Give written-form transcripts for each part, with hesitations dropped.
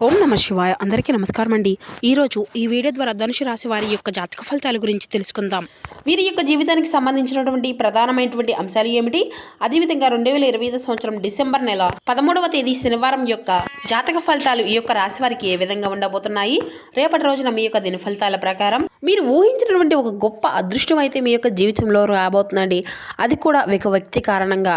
ఓం నమ శివాయ. అందరికీ నమస్కారం అండి. ఈరోజు ఈ వీడియో ద్వారా ధనుసు రాశి వారి యొక్క జాతక ఫలితాల గురించి తెలుసుకుందాం. వీరి యొక్క జీవితానికి సంబంధించినటువంటి ప్రధానమైనటువంటి అంశాలు ఏమిటి, అదేవిధంగా 2025 సంవత్సరం డిసెంబర్ నెల 13వ తేదీ శనివారం యొక్క జాతక ఫలితాలు ఈ యొక్క రాశి వారికి ఏ విధంగా ఉండబోతున్నాయి, రేపటి రోజున మీ యొక్క దిన ఫలితాల ప్రకారం మీరు ఊహించినటువంటి ఒక గొప్ప అదృష్టం అయితే మీ యొక్క జీవితంలో రాబోతుందండి. అది కూడా ఒక వ్యక్తి కారణంగా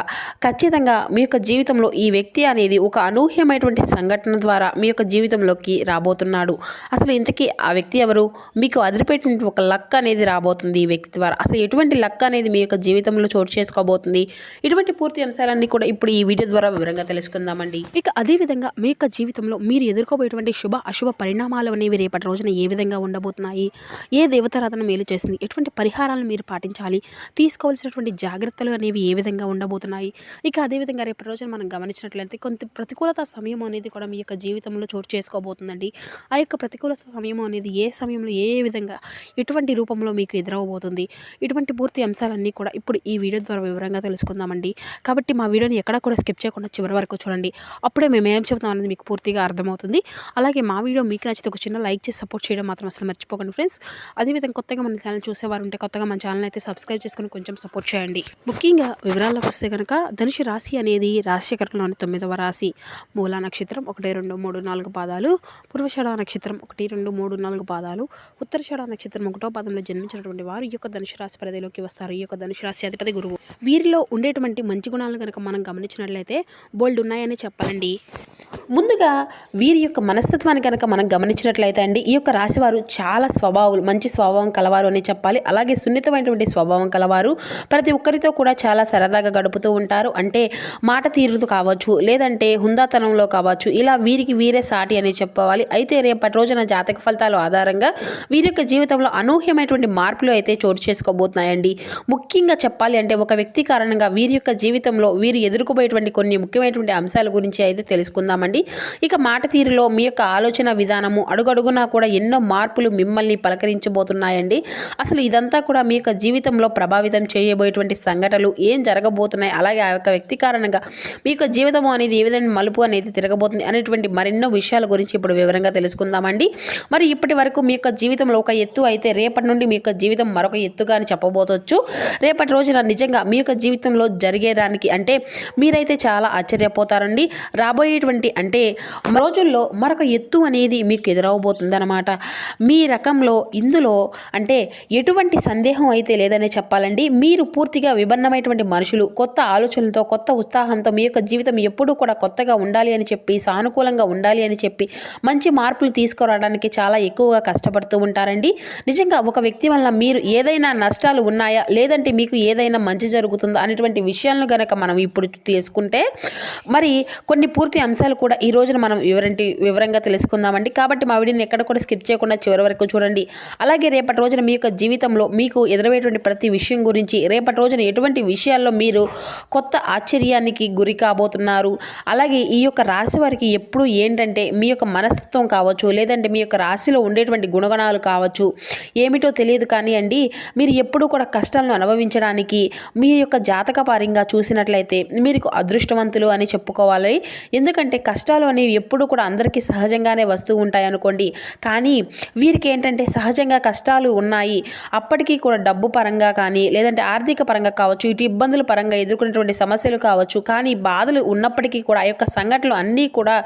ఖచ్చితంగా మీ యొక్క జీవితంలో ఈ వ్యక్తి అనేది ఒక అనూహ్యమైనటువంటి సంఘటన ద్వారా మీ యొక్క జీవితంలోకి రాబోతున్నాడు. అసలు ఇంతకీ ఆ వ్యక్తి ఎవరు, మీకు అదిరిపెట్టిన ఒక లక్ అనేది రాబోతుంది ఈ వ్యక్తి ద్వారా. అసలు ఎటువంటి లక్ అనేది మీ యొక్క జీవితంలో చోటు చేసుకోబోతుంది, ఇటువంటి పూర్తి అంశాలన్నీ కూడా ఇప్పుడు ఈ వీడియో ద్వారా వివరంగా తెలుసుకుందామండి. ఇక అదేవిధంగా మీ యొక్క జీవితంలో మీరు ఎదుర్కోబోయేటువంటి శుభ అశుభ పరిణామాలు అనేవి రేపటి రోజున ఏ విధంగా ఉండబోతున్నాయి, ఏ దేవతారాధన మేలు చేస్తుంది, ఎటువంటి పరిహారాలను మీరు పాటించాలి, తీసుకోవాల్సినటువంటి జాగ్రత్తలు అనేవి ఏ విధంగా ఉండబోతున్నాయి. ఇక అదేవిధంగా రేపటి రోజున మనం గమనించినట్లయితే కొంత ప్రతికూలత సమయం అనేది కూడా మీ యొక్క జీవితంలో చోటు చేసుకోబోతుందండి. ఆ యొక్క ప్రతికూలత సమయం అనేది ఏ సమయంలో ఏ విధంగా ఎటువంటి రూపంలో మీకు ఎదురవబోతుంది, ఇటువంటి పూర్తి అంశాలన్నీ కూడా ఇప్పుడు ఈ వీడియో ద్వారా వివరంగా తెలుసుకుందామండి. కాబట్టి మా వీడియోని ఎక్కడా కూడా స్కిప్ చేయకుండా చివరి వరకు చూడండి. అప్పుడే మేము ఏం చెబుతాం అనేది మీకు పూర్తిగా అర్థమవుతుంది. అలాగే మా వీడియో మీకు నచ్చితే ఒక చిన్న లైక్ చేసి సపోర్ట్ చేయడం మాత్రం అసలు మర్చిపోకండి ఫ్రెండ్స్. అదేవిధంగా కొత్తగా మన ఛానల్ చూసేవారు ఉంటే కొత్తగా మన ఛానల్ అయితే సబ్స్క్రైబ్ చేసుకుని కొంచెం సపోర్ట్ చేయండి. ముఖ్యంగా వివరాల్లోకి వస్తే కనుక ధనుసు రాశి అనేది రాశిచక్రంలోని 9వ రాశి. మూలా నక్షత్రం 1, 2, 3, 4 పాదాలు, పూర్వషాఢ నక్షత్రం 1, 2, 3, 4 పాదాలు, ఉత్తరషాఢ నక్షత్రం 1వ పాదంలో జన్మించినటువంటి వారు ఈ యొక్క ధనుసు రాశి పరిధిలోకి వస్తారు. ఈ యొక్క ధనుసు రాశి అధిపతి గురువు. వీరిలో ఉండేటువంటి మంచి గుణాలను కనుక మనం గమనించినట్లయితే బోల్డ్ ఉన్నాయని చెప్పాలండి. ముందుగా వీరి యొక్క మనస్తత్వాన్ని కనుక మనం గమనించినట్లయితే అండి, ఈ యొక్క రాశి వారు చాలా మంచి స్వభావం కలవారు అని చెప్పాలి. అలాగే సున్నితమైనటువంటి స్వభావం కలవారు. ప్రతి ఒక్కరితో కూడా చాలా సరదాగా గడుపుతూ ఉంటారు. అంటే మాట తీరుతూ కావచ్చు, లేదంటే హుందాతనంలో కావచ్చు, ఇలా వీరికి వీరే సాటి అని చెప్పవాలి. అయితే రేపటి రోజున జాతక ఫలితాల ఆధారంగా వీరి యొక్క జీవితంలో అనూహ్యమైనటువంటి మార్పులు అయితే చోటు చేసుకోబోతున్నాయండి. ముఖ్యంగా చెప్పాలి అంటే ఒక వ్యక్తి కారణంగా వీరి యొక్క జీవితంలో వీరు ఎదుర్కోబోయేటువంటి కొన్ని ముఖ్యమైనటువంటి అంశాల గురించి అయితే తెలుసుకుందామండి. ఇక మాట తీరులో మీ యొక్క ఆలోచన విధానము అడుగడుగునా కూడా ఎన్నో మార్పులు మిమ్మల్ని పలకరించబోతున్నాయండి. అసలు ఇదంతా కూడా మీ యొక్క జీవితంలో ప్రభావితం చేయబోయేటువంటి సంఘటనలు ఏం జరగబోతున్నాయి, అలాగే ఆ యొక్క వ్యక్తి కారణంగా మీ యొక్క జీవితం అనేది ఏ విధంగా మలుపు అనేది తిరగబోతుంది అనేటువంటి మరెన్నో విషయాల గురించి ఇప్పుడు వివరంగా తెలుసుకుందామండి. మరి ఇప్పటి వరకు మీ యొక్క జీవితంలో ఒక ఎత్తు అయితే రేపటి నుండి మీ యొక్క జీవితం మరొక ఎత్తుగా అని చెప్పబోతవచ్చు. రేపటి రోజున నిజంగా మీ యొక్క జీవితంలో జరిగేదానికి అంటే మీరైతే చాలా ఆశ్చర్యపోతారండి. రాబోయేటువంటి అంటే రోజుల్లో మరొక ఎత్తు అనేది మీకు ఎదురవబోతుంది అనమాట. మీ రకంలో ఇందులో అంటే ఎటువంటి సందేహం అయితే లేదనే చెప్పాలండి. మీరు పూర్తిగా విభిన్నమైనటువంటి మనుషులు, కొత్త ఆలోచనలతో, కొత్త ఉత్సాహంతో మీ యొక్క జీవితం ఎప్పుడూ కూడా కొత్తగా ఉండాలి అని చెప్పి, సానుకూలంగా ఉండాలి అని చెప్పి, మంచి మార్పులు తీసుకురావడానికి చాలా ఎక్కువగా కష్టపడుతూ ఉంటారండి. నిజంగా ఒక వ్యక్తి వల్ల మీరు ఏదైనా నష్టాలు ఉన్నాయా, లేదంటే మీకు ఏదైనా మంచి జరుగుతుందా అనేటువంటి విషయాలను కనుక మనం ఇప్పుడు తీసుకుంటే మరి కొన్ని పూర్తి అంశాలు కూడా ఈ రోజున మనం వివరంగా తెలుసుకుందామండి. కాబట్టి మా వీడియోని ఎక్కడ కూడా స్కిప్ చేయకుండా చివరి వరకు చూడండి. అలాగే రేపటి రోజున మీ యొక్క జీవితంలో మీకు ఎదురయ్యేటువంటి ప్రతి విషయం గురించి, రేపటి రోజున ఎటువంటి విషయాల్లో మీరు కొత్త ఆశ్చర్యానికి గురి కాబోతున్నారు, అలాగే ఈ యొక్క రాశి వారికి ఎప్పుడు ఏంటంటే మీ యొక్క మనస్తత్వం కావచ్చు, లేదంటే మీ యొక్క రాశిలో ఉండేటువంటి గుణగణాలు కావచ్చు, ఏమిటో తెలియదు కానీ అండి, మీరు ఎప్పుడూ కూడా కష్టాలను అనుభవించడానికి మీ యొక్క జాతకపరంగా చూసినట్లయితే మీరు అదృష్టవంతులు అని చెప్పుకోవాలి. ఎందుకంటే కష్టాలు అనేవి ఎప్పుడు కూడా అందరికీ సహజంగానే వస్తూ ఉంటాయి అనుకోండి. కానీ వీరికి ఏంటంటే సహజంగా కష్టాలు ఉన్నాయి, అప్పటికీ కూడా డబ్బు పరంగా కానీ, లేదంటే ఆర్థిక పరంగా కావచ్చు, ఇటు ఇబ్బందుల పరంగా ఎదుర్కొనేటువంటి సమస్యలు కావచ్చు, కానీ బాధలు ఉన్నప్పటికీ కూడా ఆ యొక్క సంఘటనలు అన్నీ కూడా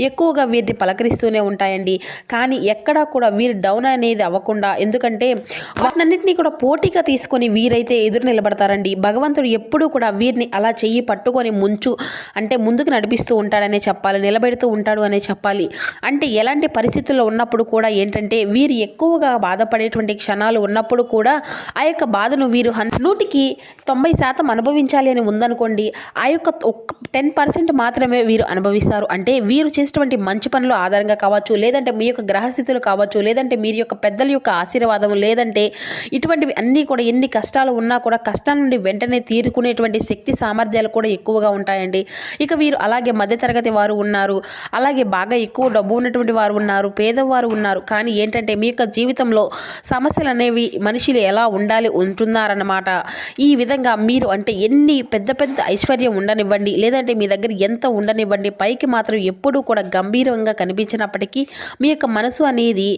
ఎక్కువగా వీరిని పలకరిస్తూనే ఉంటాయండి. కానీ ఎక్కడా కూడా వీరు డౌన్ అనేది అవ్వకుండా, ఎందుకంటే వాటినన్నింటినీ కూడా పోటీగా తీసుకొని వీరైతే ఎదురు నిలబడతారండి. భగవంతుడు ఎప్పుడూ కూడా వీరిని అలా చెయ్యి పట్టుకొని ముందుకు నడిపిస్తూ ఉంటాడనే చెప్పాలి, నిలబెడుతూ ఉంటాడు అనే చెప్పాలి. అంటే ఎలాంటి పరిస్థితుల్లో ఉన్నప్పుడు కూడా ఏంటంటే వీరు ఎక్కువగా బాధపడేటువంటి క్షణాలు ఉన్నప్పుడు కూడా ఆ యొక్క బాధను వీరు 100కి 90% అనుభవించాలి అని ఉందనుకోండి, ఆ యొక్క 10% మాత్రమే వీరు అనుభవిస్తారు. అంటే వీరు చేసేటువంటి మంచి పనులు ఆధారంగా కావచ్చు, లేదంటే మీ యొక్క గ్రహస్థితులు కావచ్చు, లేదంటే మీరు యొక్క పెద్దల యొక్క ఆశీర్వాదం, లేదంటే ఇటువంటివి అన్నీ కూడా ఎన్ని కష్టాలు ఉన్నా కూడా కష్టాల నుండి వెంటనే తీరుకునేటువంటి శక్తి సామర్థ్యాలు కూడా ఎక్కువగా ఉంటాయండి. ఇక వీరు అలాగే మధ్యతరగతి వారు ఉన్నారు, అలాగే బాగా ఎక్కువ డబ్బు ఉన్నటువంటి వారు ఉన్నారు, పేదవారు ఉన్నారు. కానీ ఏంటంటే మీ యొక్క జీవితంలో జీవితంలో సమస్యలు అనేవి మనుషులు ఎలా ఉండాలి ఉంటున్నారన్నమాట. ఈ విధంగా మీరు అంటే ఎన్ని పెద్ద పెద్ద ఐశ్వర్యం ఉండనివ్వండి, లేదంటే మీ దగ్గర ఎంత ఉండనివ్వండి, పైకి మాత్రం ఎప్పుడూ కూడా గంభీరంగా కనిపించినప్పటికీ మీ యొక్క మనసు అనేది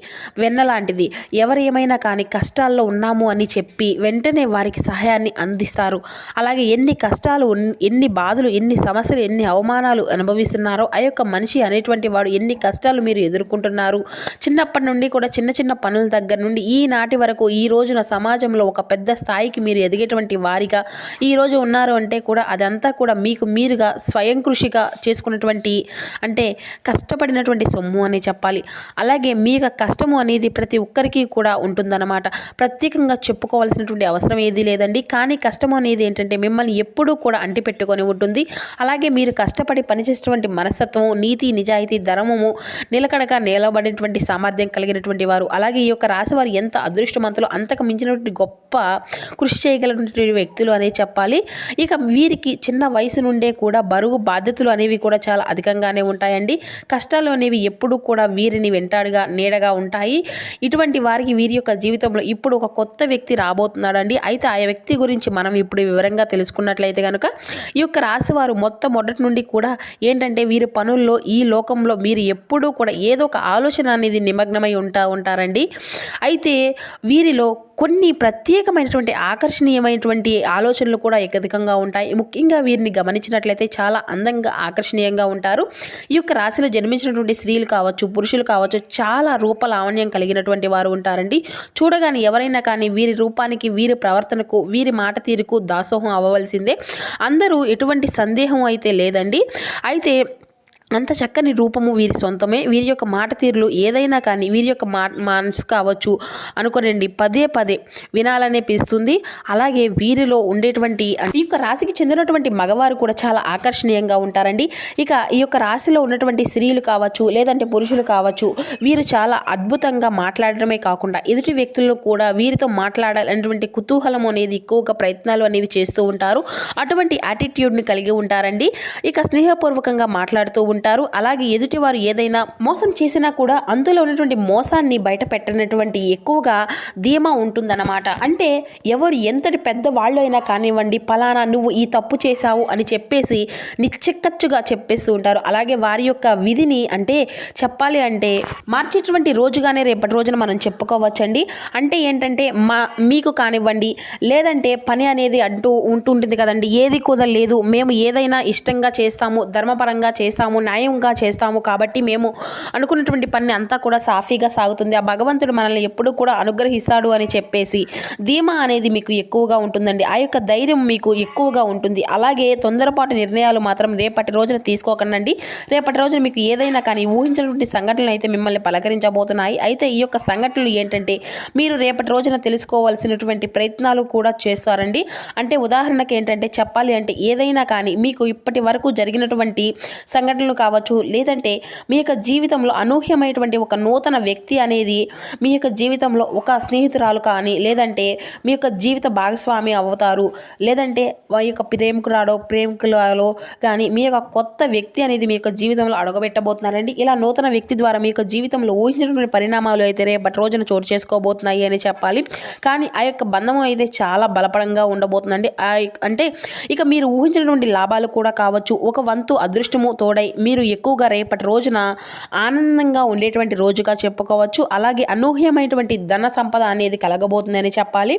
వెన్నలాంటిది. ఎవరేమైనా కానీ కష్టాల్లో ఉన్నాము అని చెప్పి వెంటనే వారికి సహాయాన్ని అందిస్తారు. అలాగే ఎన్ని కష్టాలు, ఎన్ని బాధలు, ఎన్ని సమస్యలు, ఎన్ని అవమానాలు అనుభవిస్తున్నారో ఆ యొక్క మనిషి అనేటువంటి వాడు ఎన్ని కష్టాలు మీరు ఎదుర్కొంటున్నారు, చిన్నప్పటి నుండి కూడా చిన్న చిన్న పనుల దగ్గర నుండి ఈనాటి వరకు ఈ రోజున సమాజంలో ఒక పెద్ద స్థాయికి మీరు ఎదిగేటువంటి వారిగా ఈరోజు ఉన్నారు అంటే కూడా అదంతా కూడా మీకు మీరుగా స్వయం కృషిగా చేసుకున్నటువంటి అంటే కష్టపడినటువంటి సొమ్ము అని చెప్పాలి. అలాగే మీ యొక్క కష్టము అనేది ప్రతి ఒక్కరికి కూడా ఉంటుందన్నమాట. ప్రత్యేకంగా చెప్పుకోవాల్సినటువంటి అవసరం ఏది లేదండి. కానీ కష్టము అనేది ఏంటంటే మిమ్మల్ని ఎప్పుడూ కూడా అంటిపెట్టుకొని ఉంటుంది. అలాగే మీరు కష్టపడి పనిచేసేటువంటి మనస్తత్వం, నీతి, నిజాయితీ, ధర్మము, నిలకడగా నిలబడినటువంటి సామర్థ్యం కలిగినటువంటి వారు. అలాగే ఈ యొక్క రాశి వారు ఎంత అదృష్టవంతులు, అంతకు మించినటువంటి గొప్ప కృషి చేయగలిగినటువంటి వ్యక్తులు అనే చెప్పాలి. ఇక వీరికి చిన్న వయసు నుండే కూడా బరువు బాధ్యతలు అనేవి కూడా చాలా అధికంగానే ఉంటాయండి. కష్టాలు అనేవి ఎప్పుడూ కూడా వీరిని వెంటాడుగా నీడగా ఉంటాయి. ఇటువంటి వారికి వీరి యొక్క జీవితంలో ఇప్పుడు ఒక కొత్త వ్యక్తి రాబోతున్నాడండి. అయితే ఆ వ్యక్తి గురించి మనం ఇప్పుడు వివరంగా తెలుసుకున్నట్లయితే కనుక ఈ యొక్క రాశి వారు మొట్టమొదటి నుండి కూడా ఏంటంటే వీరి పనుల్లో ఈ లోకంలో మీరు ఎప్పుడూ కూడా ఏదో ఒక ఆలోచన అనేది నిమగ్నమై ఉంటారండి. అయితే వీరిలో కొన్ని ప్రత్యేకమైనటువంటి ఆకర్షణీయమైనటువంటి ఆలోచనలు కూడా అధికంగా ఉంటాయి. ముఖ్యంగా వీరిని గమనించినట్లయితే చాలా అందంగా ఆకర్షణీయంగా ఉంటారు. ఈ యొక్క రాశిలో జన్మించినటువంటి స్త్రీలు కావచ్చు, పురుషులు కావచ్చు, చాలా రూపలావణ్యం కలిగినటువంటి వారు ఉంటారండి. చూడగానే ఎవరైనా కానీ వీరి రూపానికి, వీరి ప్రవర్తనకు, వీరి మాట తీరుకు దాసోహం అవ్వవలసిందే. అందరూ ఎటువంటి సందేహం అయితే లేదండి. అయితే అంత చక్కని రూపము వీరి సొంతమే. వీరి యొక్క మాట తీరులు ఏదైనా కానీ వీరి యొక్క మనసు కావచ్చు అనుకోనండి పదే పదే వినాలనే పిస్తుంది. అలాగే వీరిలో ఉండేటువంటి ఈ యొక్క రాశికి చెందినటువంటి మగవారు కూడా చాలా ఆకర్షణీయంగా ఉంటారండి. ఇక ఈ యొక్క రాశిలో ఉన్నటువంటి స్త్రీలు కావచ్చు, లేదంటే పురుషులు కావచ్చు, వీరు చాలా అద్భుతంగా మాట్లాడడమే కాకుండా ఎదుటి వ్యక్తులను కూడా వీరితో మాట్లాడాలనేటువంటి కుతూహలం అనేది ఎక్కువగా ప్రయత్నాలు అనేవి చేస్తూ ఉంటారు. అటువంటి యాటిట్యూడ్ని కలిగి ఉంటారండి. ఇక స్నేహపూర్వకంగా మాట్లాడుతూ ఉంటారు. అలాగే ఎదుటివారు ఏదైనా మోసం చేసినా కూడా అందులో ఉన్నటువంటి మోసాన్ని బయట పెట్టినటువంటి ఎక్కువగా ధీమా ఉంటుందన్నమాట. అంటే ఎవరు ఎంతటి పెద్ద వాళ్ళు అయినా కానివ్వండి, పలానా నువ్వు ఈ తప్పు చేశావు అని చెప్పేసి నిశ్చిక్కచ్చుగా చెప్పేస్తూ ఉంటారు. అలాగే వారి యొక్క విధిని అంటే చెప్పాలి అంటే మార్చేటువంటి రోజుగానే రేపటి రోజున మనం చెప్పుకోవచ్చండి. అంటే ఏంటంటే మీకు కానివ్వండి, లేదంటే పని అనేది అంటూ ఉంటుంటుంది కదండి, ఏది కుదరలేదు, మేము ఏదైనా ఇష్టంగా చేస్తాము, ధర్మపరంగా చేస్తాము, న్యాయంగా చేస్తాము, కాబట్టి మేము అనుకున్నటువంటి పని అంతా కూడా సాఫీగా సాగుతుంది, ఆ భగవంతుడు మనల్ని ఎప్పుడూ కూడా అనుగ్రహిస్తాడు అని చెప్పేసి ధీమా అనేది మీకు ఎక్కువగా ఉంటుందండి. ఆ యొక్క ధైర్యం మీకు ఎక్కువగా ఉంటుంది. అలాగే తొందరపాటు నిర్ణయాలు మాత్రం రేపటి రోజున తీసుకోకండి. రేపటి రోజున మీకు ఏదైనా కానీ ఊహించినటువంటి సంఘటనలు అయితే మిమ్మల్ని పలకరించబోతున్నాయి. అయితే ఈ యొక్క సంఘటనలు ఏంటంటే మీరు రేపటి రోజున తెలుసుకోవాల్సినటువంటి ప్రయత్నాలు కూడా చేస్తారండి. అంటే ఉదాహరణకి ఏంటంటే చెప్పాలి అంటే ఏదైనా కానీ మీకు ఇప్పటి వరకు జరిగినటువంటి సంఘటనలు కావచ్చు, లేదంటే మీ యొక్క జీవితంలో అనూహ్యమైనటువంటి ఒక నూతన వ్యక్తి అనేది మీ యొక్క జీవితంలో ఒక స్నేహితురాలు కానీ, లేదంటే మీ యొక్క జీవిత భాగస్వామి అవుతారు, లేదంటే మీ యొక్క ప్రేమికులలో కానీ మీ యొక్క కొత్త వ్యక్తి అనేది మీ యొక్క జీవితంలో అడగబెట్టబోతున్నారండి. ఇలా నూతన వ్యక్తి ద్వారా మీ యొక్క జీవితంలో ఊహించినటువంటి పరిణామాలు అయితే రేపటి రోజున చోటు చేసుకోబోతున్నాయి అని చెప్పాలి. కానీ ఆ యొక్క బంధం అయితే చాలా బలపడంగా ఉండబోతుందండి. అంటే ఇక మీరు ఊహించినటువంటి లాభాలు కూడా కావచ్చు, ఒక వంతు అదృష్టము తోడై మీరు ఎక్కువగా రేపటి రోజున ఆనందంగా ఉండేటువంటి రోజుగా చెప్పుకోవచ్చు. అలాగే అనూహ్యమైనటువంటి ధన సంపద అనేది కలగబోతుందని చెప్పాలి.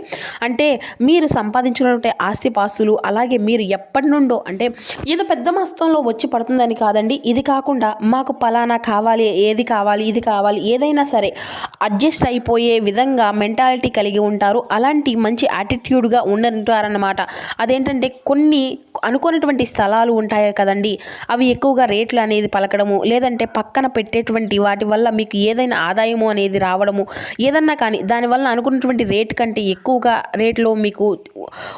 అంటే మీరు సంపాదించినటువంటి ఆస్తిపాస్తులు, అలాగే మీరు ఎప్పటి నుండో అంటే ఏదో పెద్ద మొత్తంలో వచ్చి పడుతుందని కాదండి, ఇది కాకుండా మాకు పలానా కావాలి, ఏది కావాలి, ఇది కావాలి, ఏదైనా సరే అడ్జస్ట్ అయిపోయే విధంగా మెంటాలిటీ కలిగి ఉంటారు. అలాంటి మంచి యాటిట్యూడ్గా ఉంటారన్నమాట. అదేంటంటే కొన్ని అనుకున్నటువంటి స్థలాలు ఉంటాయి కదండి, అవి ఎక్కువగా రేట్లు అనేది పలకడము, లేదంటే పక్కన పెట్టేటువంటి వాటి వల్ల మీకు ఏదైనా ఆదాయము అనేది రావడము, ఏదన్నా కానీ దానివల్ల అనుకున్నటువంటి రేటు కంటే ఎక్కువగా రేట్లో మీకు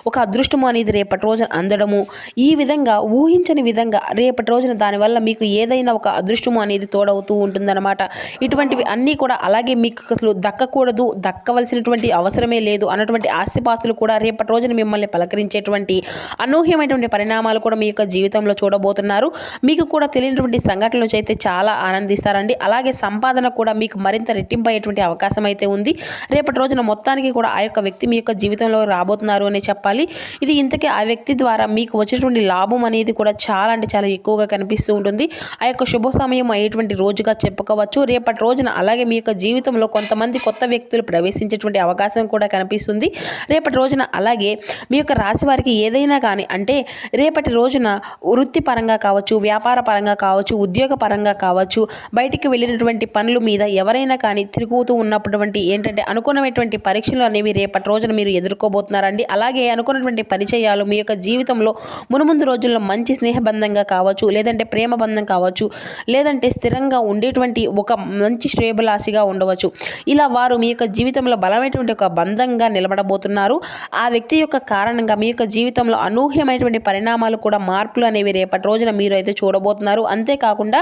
ఒక అదృష్టము అనేది రేపటి రోజున అందడము, ఈ విధంగా ఊహించని విధంగా రేపటి రోజున దానివల్ల మీకు ఏదైనా ఒక అదృష్టము అనేది తోడవుతూ ఉంటుందన్నమాట. ఇటువంటివి అన్నీ కూడా అలాగే మీకు అసలు దక్కకూడదు, దక్కవలసినటువంటి అవసరమే లేదు అన్నటువంటి ఆస్తిపాస్తులు కూడా రేపటి రోజున మిమ్మల్ని పలకరించేటువంటి అనూహ్యమైనటువంటి పరిణామాలు కూడా మీ యొక్క జీవితంలో చూడబోతున్నారు. మీకు కూడా జరిగినటువంటి సంఘటనల నుంచి అయితే చాలా ఆనందిస్తారండి. అలాగే సంపాదన కూడా మీకు మరింత రెట్టింపు అయ్యేటువంటి అవకాశం అయితే ఉంది. రేపటి రోజున మొత్తానికి కూడా ఆ యొక్క వ్యక్తి మీ యొక్క జీవితంలో రాబోతున్నారు అని చెప్పాలి. ఇది ఇంతకీ ఆ వ్యక్తి ద్వారా మీకు వచ్చేటువంటి లాభం అనేది కూడా చాలా అంటే చాలా ఎక్కువగా కనిపిస్తూ ఉంటుంది. ఆ యొక్క శుభ సమయం అయ్యేటువంటి రోజుగా చెప్పుకోవచ్చు రేపటి రోజున. అలాగే మీ యొక్క జీవితంలో కొంతమంది కొత్త వ్యక్తులు ప్రవేశించేటువంటి అవకాశం కూడా కనిపిస్తుంది రేపటి రోజున. అలాగే మీ యొక్క రాశి వారికి ఏదైనా కానీ అంటే రేపటి రోజున వృత్తిపరంగా కావచ్చు, వ్యాపార పరంగా కావచ్చు, ఉద్యోగ పరంగా కావచ్చు, బయటికి వెళ్ళినటువంటి పనుల మీద ఎవరైనా కానీ తిరుగుతూ ఉన్నటువంటి ఏంటంటే అనుకున్నటువంటి పరీక్షలు అనేవి రేపటి రోజున మీరు ఎదుర్కోబోతున్నారండి. అలాగే అనుకున్నటువంటి పరిచయాలు మీ యొక్క జీవితంలో మునుముందు రోజుల్లో మంచి స్నేహబంధంగా కావచ్చు, లేదంటే ప్రేమ బంధం కావచ్చు, లేదంటే స్థిరంగా ఉండేటువంటి ఒక మంచి శ్రేయభిలాషిగా ఉండవచ్చు. ఇలా వారు మీ యొక్క జీవితంలో బలమైనటువంటి ఒక బంధంగా నిలబడబోతున్నారు. ఆ వ్యక్తి యొక్క కారణంగా మీ యొక్క జీవితంలో అనూహ్యమైనటువంటి పరిణామాలు కూడా మార్పులు అనేవి రేపటి రోజున మీరు అయితే చూడబోతున్నారు. అంతేకాకుండా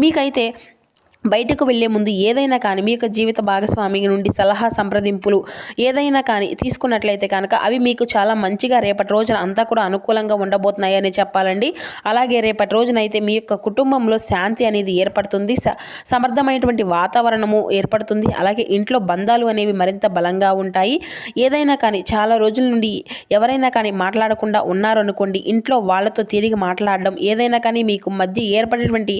మీకైతే బయటకు వెళ్లే ముందు ఏదైనా కానీ మీ యొక్క జీవిత భాగస్వామి నుండి సలహా సంప్రదింపులు ఏదైనా కానీ తీసుకున్నట్లయితే కనుక అవి మీకు చాలా మంచిగా రేపటి రోజున అంతా కూడా అనుకూలంగా ఉండబోతున్నాయని చెప్పాలండి. అలాగే రేపటి రోజున అయితే మీ యొక్క కుటుంబంలో శాంతి అనేది ఏర్పడుతుంది, సమర్థమైనటువంటి వాతావరణము ఏర్పడుతుంది. అలాగే ఇంట్లో బంధాలు అనేవి మరింత బలంగా ఉంటాయి. ఏదైనా కానీ చాలా రోజుల నుండి ఎవరైనా కానీ మాట్లాడకుండా ఉన్నారు అనుకోండి, ఇంట్లో వాళ్ళతో తిరిగి మాట్లాడడం, ఏదైనా కానీ మీకు మధ్య ఏర్పడేటువంటి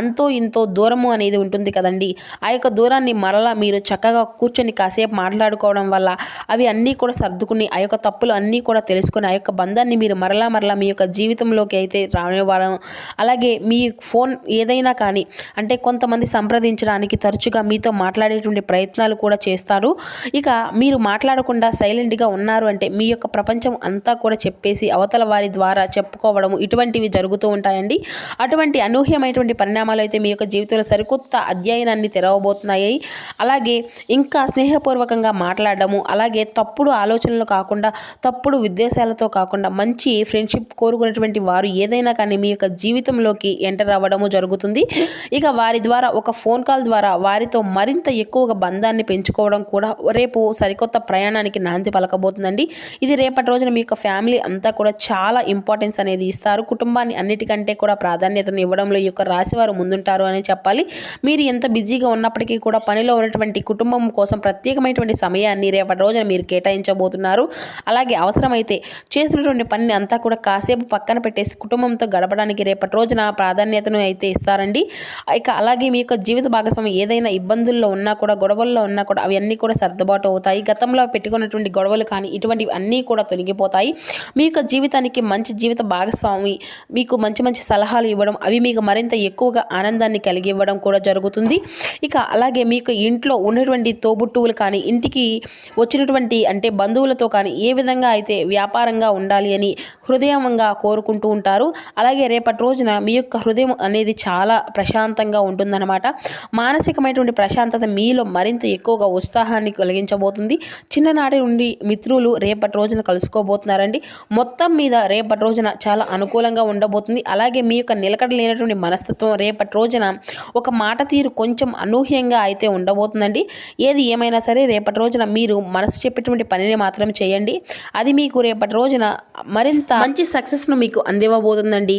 అంతో ఇంతో దూరము అనేది ఉంటుంది కదండి. ఆ యొక్క దూరాన్ని మరలా మీరు చక్కగా కూర్చొని కాసేపు మాట్లాడుకోవడం వల్ల అవి అన్నీ కూడా సర్దుకుని ఆ యొక్క తప్పులు అన్నీ కూడా తెలుసుకుని ఆ యొక్క బంధాన్ని మీరు మరలా మీ యొక్క జీవితంలోకి అయితే రానివ్వడం. అలాగే మీ ఫోన్ ఏదైనా కానీ అంటే కొంతమంది సంప్రదించడానికి తరచుగా మీతో మాట్లాడేటువంటి ప్రయత్నాలు కూడా చేస్తారు. ఇక మీరు మాట్లాడకుండా సైలెంట్గా ఉన్నారు అంటే మీ యొక్క ప్రపంచం అంతా కూడా చెప్పేసి అవతల వారి ద్వారా చెప్పుకోవడం ఇటువంటివి జరుగుతూ ఉంటాయండి. అటువంటి అనూహ్యమైనటువంటి పరిణామాలు అయితే మీ యొక్క జీవితంలో సరికొత్త అధ్యయనాన్ని తెరవబోతున్నాయి. అలాగే ఇంకా స్నేహపూర్వకంగా మాట్లాడడము, అలాగే తప్పుడు ఆలోచనలు కాకుండా తప్పుడు ఉద్దేశాలతో కాకుండా మంచి ఫ్రెండ్షిప్ కోరుకునేటువంటి వారు ఏదైనా కానీ మీ యొక్క జీవితంలోకి ఎంటర్ అవ్వడము జరుగుతుంది. ఇక వారి ద్వారా ఒక ఫోన్ కాల్ ద్వారా వారితో మరింత ఎక్కువగా బంధాన్ని పెంచుకోవడం కూడా రేపు సరికొత్త ప్రయాణానికి నాంది పలకబోతుందండి. ఇది రేపటి రోజున మీ యొక్క ఫ్యామిలీ అంతా కూడా చాలా ఇంపార్టెన్స్ అనేది ఇస్తారు. కుటుంబాన్ని అన్నిటికంటే కూడా ప్రాధాన్యతను ఇవ్వడంలో ఈ యొక్క రాశివారు ముందుంటారు అని చెప్పాలి. మీరు ఎంత బిజీగా ఉన్నప్పటికీ కూడా పనిలో ఉన్నటువంటి కుటుంబం కోసం ప్రత్యేకమైనటువంటి సమయాన్ని రేపటి రోజున మీరు కేటాయించబోతున్నారు. అలాగే అవసరమైతే చేస్తున్నటువంటి పనిని అంతా కూడా కాసేపు పక్కన పెట్టేసి కుటుంబంతో గడపడానికి రేపటి రోజున ప్రాధాన్యతను అయితే ఇస్తారండి. ఇక అలాగే మీ యొక్క జీవిత భాగస్వామి ఏదైనా ఇబ్బందుల్లో ఉన్నా కూడా, గొడవల్లో ఉన్నా కూడా అవి అన్నీ కూడా సర్దుబాటు అవుతాయి. గతంలో పెట్టుకున్నటువంటి గొడవలు కానీ ఇటువంటివి అన్నీ కూడా తొలగిపోతాయి. మీ యొక్క జీవితానికి మంచి జీవిత భాగస్వామి మీకు మంచి మంచి సలహాలు ఇవ్వడం, అవి మీకు మరింత ఎక్కువగా ఆనందాన్ని కలిగి ఇవ్వడం కూడా జరుగుతుంది. ఇక అలాగే మీకు ఇంట్లో ఉన్నటువంటి తోబుట్టువులు కానీ, ఇంటికి వచ్చినటువంటి అంటే బంధువులతో కానీ ఏ విధంగా అయితే వ్యాపారంగా ఉండాలి అని హృదయంగా కోరుకుంటూ ఉంటారు. అలాగే రేపటి రోజున మీ యొక్క హృదయం అనేది చాలా ప్రశాంతంగా ఉంటుందన్నమాట. మానసికమైనటువంటి ప్రశాంతత మీలో మరింత ఎక్కువగా ఉత్సాహాన్ని కలిగించబోతుంది. చిన్ననాటి నుండి మిత్రులు రేపటి రోజున కలుసుకోబోతున్నారండి. మొత్తం మీద రేపటి రోజున చాలా అనుకూలంగా ఉండబోతుంది. అలాగే మీ యొక్క నిలకడ లేనటువంటి మనస్తత్వం రేపటి రోజున ఒక మాట తీరు కొంచెం అనూహ్యంగా అయితే ఉండబోతుందండి. ఏది ఏమైనా సరే రేపటి రోజున మీరు మనసు చెప్పేటువంటి పనిని మాత్రం చేయండి. అది మీకు రేపటి రోజున మరింత మంచి సక్సెస్ను మీకు అందివ్వబోతుందండి.